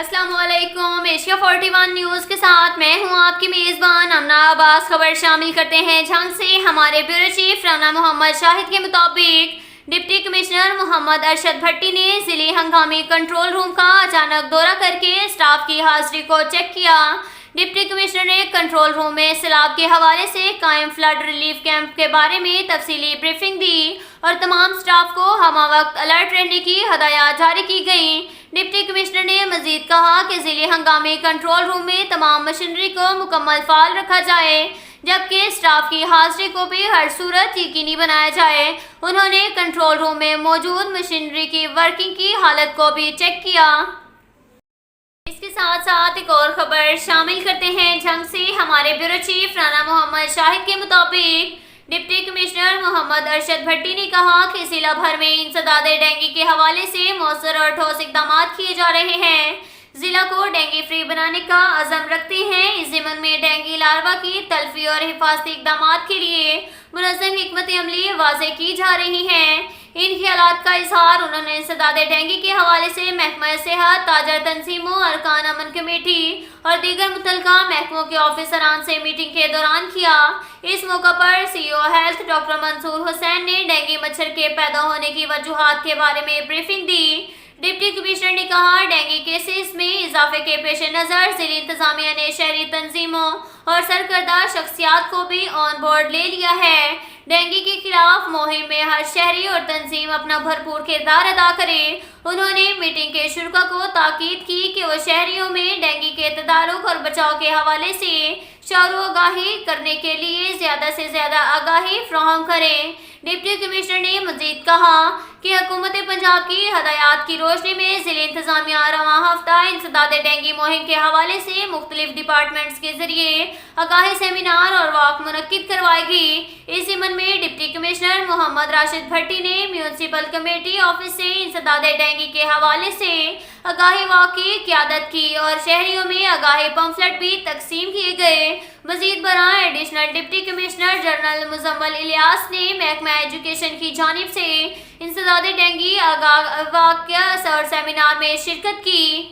السلام علیکم۔ Asia 41 news کے ساتھ میں ہوں آپ کی میزبان امنا عباس۔ خبر شامل کرتے ہیں جھنگ سے۔ ہمارے بیورو چیف رانا محمد شاہد کے مطابق ڈپٹی کمشنر محمد ارشد بھٹی نے ضلعی ہنگامی کنٹرول روم کا اچانک دورہ کر کے اسٹاف کی حاضری کو چیک کیا۔ ڈپٹی کمشنر نے کنٹرول روم میں سیلاب کے حوالے سے قائم فلڈ ریلیف کیمپ کے بارے میں تفصیلی بریفنگ دی اور تمام اسٹاف کو ہمہ وقت الرٹ رہنے کی ہدایات جاری کی گئیں۔ ڈپٹی کمشنر نے مزید کہا کہ ضلعی ہنگامی کنٹرول روم میں تمام مشینری کو مکمل فعال رکھا جائے جبکہ اسٹاف کی حاضری کو بھی ہر صورت یقینی بنایا جائے۔ انہوں نے کنٹرول روم میں موجود مشینری کی ورکنگ کی حالت کو بھی چیک کیا۔ اس کے ساتھ ساتھ ایک اور خبر شامل کرتے ہیں جھنگ سے۔ ہمارے بیورو چیف رانا محمد شاہد کے مطابق ڈپٹی کمشنر محمد ارشد بھٹی نے کہا کہ ضلع بھر میں انسداد ڈینگی کے حوالے سے مؤثر اور ٹھوس اقدامات کیے جا رہے ہیں۔ ضلع کو ڈینگی فری بنانے کا عزم رکھتے ہیں۔ اس ضمن میں ڈینگی لاروا کی تلفی اور حفاظتی اقدامات کے لیے منظم حکمت عملی واضح کی جا رہی ہیں۔ ان خیالات کا اظہار انہوں نے انسداد ڈینگی کے حوالے سے محکمہ صحت، تاجر تنظیموں، ارکان امن کمیٹی اور دیگر متعلقہ محکموں کے آفیسران سے میٹنگ کے دوران کیا۔ اس موقع پر سی او ہیلتھ ڈاکٹر منصور حسین نے ڈینگی مچھر کے پیدا ہونے کی وجوہات کے بارے میں بریفنگ دی۔ ڈپٹی کمشنر نے کہا ڈینگی کیسز میں اضافے کے پیش نظر ضلعی انتظامیہ نے شہری تنظیموں اور سرکردہ شخصیات کو بھی آن بورڈ لے لیا ہے۔ ڈینگی کے خلاف مہم میں ہر شہری اور تنظیم اپنا بھرپور کردار ادا کرے۔ انہوں نے میٹنگ کے شرکاء کو تاکید کی کہ وہ شہریوں میں ڈینگی کے تدارک اور بچاؤ کے حوالے سے شعور و آگاہی کرنے کے لیے زیادہ سے زیادہ آگاہی فراہم کریں۔ ڈپٹی کمشنر نے مزید کہا کہ حکومت پنجاب کی ہدایات کی روشنی میں ضلع انتظامیہ رواں ہفتہ انسداد ڈینگی مہم کے حوالے سے مختلف ڈپارٹمنٹس کے ذریعے آگاہی سیمینار اور واک منعقد کروائے گی۔ اس ضمن میں ڈپٹی کمشنر محمد راشد بھٹی نے میونسپل کمیٹی آفس سے انسداد ڈینگی کے حوالے سے آگاہی واک کی قیادت کی اور شہریوں میں آگاہی پمفلٹ بھی تقسیم کیے گئے۔ مزید برآں additional deputy commissioner general Muzammil Ilyas نے محکمہ ایجوکیشن کی جانب سے انسداد ڈینگی آگاہ واقعہ اور سیمینار میں شرکت کی۔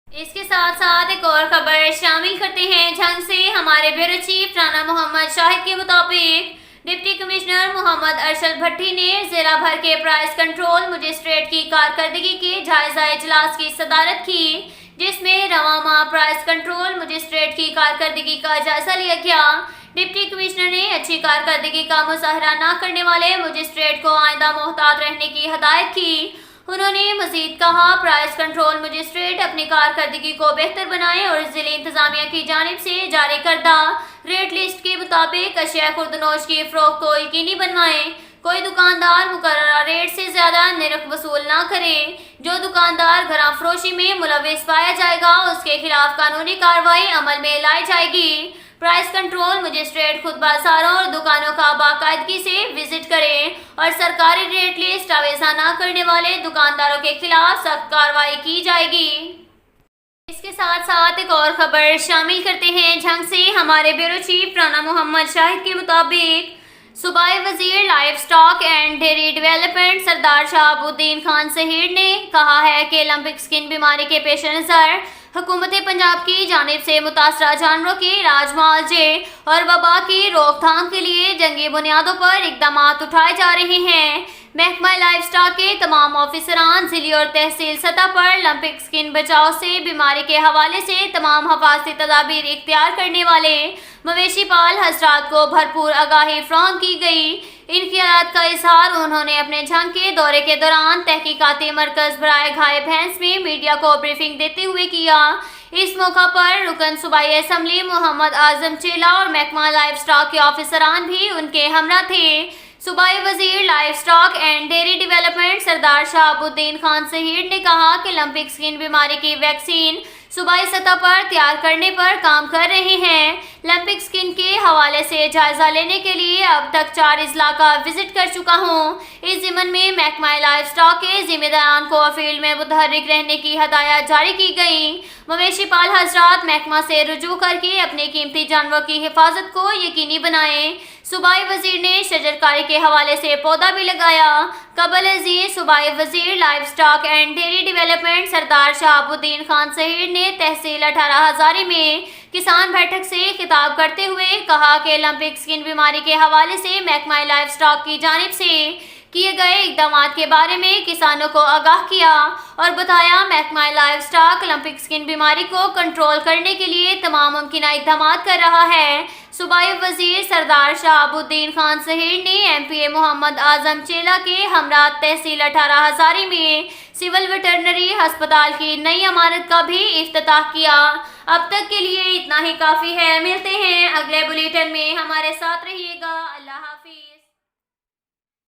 اس کے ساتھ ساتھ ایک اور خبر شامل کرتے ہیں جھنگ سے۔ ہمارے بیورو چیف رانا محمد شاہد کے مطابق ڈپٹی کمشنر محمد ارشد بھٹی نے ضلع بھر کے پرائس کنٹرول مجسٹریٹ کی کارکردگی کے جائزہ اجلاس کی صدارت کی جس میں رواں ماہ پرائس کنٹرول مجسٹریٹ کی کارکردگی کا جائزہ لیا گیا۔ ڈپٹی کمشنر نے اچھی کارکردگی کا مظاہرہ نہ کرنے والے مجسٹریٹ کو آئندہ محتاط رہنے کی ہدایت کی۔ انہوں نے مزید کہا پرائس کنٹرول مجسٹریٹ اپنی کارکردگی کو بہتر بنائیں اور ضلع انتظامیہ کی جانب سے جاری کردہ ریٹ لسٹ کے مطابق اشیاء خوردنوش کی فروخت کو یقینی بنوائیں۔ کوئی دکاندار مقررہ ریٹ سے زیادہ نرخ وصول نہ کرے۔ جو دکاندار گھراں فروشی میں ملوث پایا جائے گا اس کے خلاف قانونی کارروائی عمل میں لائی جائے گی۔ پرائس کنٹرول مجسٹریٹ خود بازاروں اور دکانوں کا باقاعدگی سے وزٹ کرے اور سرکاری ریٹ لسٹ آویزاں نہ کرنے والے دکانداروں کے خلاف سخت کارروائی کی جائے گی۔ اس کے ساتھ ساتھ ایک اور خبر شامل کرتے ہیں جھنگ سے۔ ہمارے بیورو چیف رانا محمد شاہد کے مطابق صوبائی وزیر life stock and dairy development سردار شہاب الدین خان سہیڑ نے کہا ہے کہ لمپک سکن بیماری کے پیش نظر حکومت پنجاب کی جانب سے متاثرہ جانوروں کے علاج، معالجے اور وبا کی روک تھام کے لیے جنگی بنیادوں پر اقدامات اٹھائے جا رہے ہیں۔ محکمہ لائف سٹاک کے تمام آفیسران ضلعی اور تحصیل سطح پر لمپک سکن بچاؤ سے بیماری کے حوالے سے تمام حفاظتی تدابیر اختیار کرنے والے مویشی پال حضرات کو بھرپور آگاہی فراہم کی گئی۔ ان خیالات کا اظہار انہوں نے اپنے جھنگ کے دورے کے دوران تحقیقاتی مرکز برائے گھائے بھینس میں میڈیا کو بریفنگ دیتے ہوئے کیا۔ اس موقع پر رکن صوبائی اسمبلی محمد اعظم چیلا اور محکمہ لائف سٹاک کے آفیسران بھی ان کے ہمراہ تھے۔ صوبائی وزیر life stock and dairy development سردار شہاب الدین خان سہیڑ نے کہا کہ لمپک سکن بیماری کی ویکسین صوبائی سطح پر تیار کرنے پر کام کر رہے ہیں۔ لمپک سکن کے حوالے سے جائزہ لینے کے لیے اب تک 4 اضلاع کا وزٹ کر چکا ہوں۔ اس ضمن میں محکمہ لائف سٹاک کے ذمہ داران کو فیلڈ میں متحرک رہنے کی ہدایات جاری کی گئیں۔ مویشی پال حضرات محکمہ سے رجوع کر کے اپنے قیمتی جانوروں کی حفاظت کو یقینی بنائیں۔ صوبائی وزیر نے شجرکاری کے حوالے سے پودا بھی لگایا۔ قبل ازیں صوبائی وزیر life stock and dairy development سردار شہاب الدین خان سہیڑ نے تحصیل 18 ہزاری میں کسان بیٹھک سے خطاب کرتے ہوئے کہا کہ اولمپک اسکن بیماری کے حوالے سے محکمہ لائف سٹاک کی جانب سے کیے گئے اقدامات کے بارے میں کسانوں کو آگاہ کیا اور بتایا محکمہ لائف سٹاک اولمپک اسکن بیماری کو کنٹرول کرنے کے لیے تمام ممکنہ اقدامات کر رہا ہے۔ صوبائی وزیر سردار شہاب الدین خان سہیڑ نے ایم پی اے محمد اعظم چیلا کے ہمراہ تحصیل 18 ہزاری میں سول ویٹرنری ہسپتال کی نئی عمارت کا بھی افتتاح کیا۔ اب تک کے لیے اتنا ہی کافی ہے، ملتے ہیں اگلے بلیٹن میں، ہمارے ساتھ رہیے گا، اللہ حافظ۔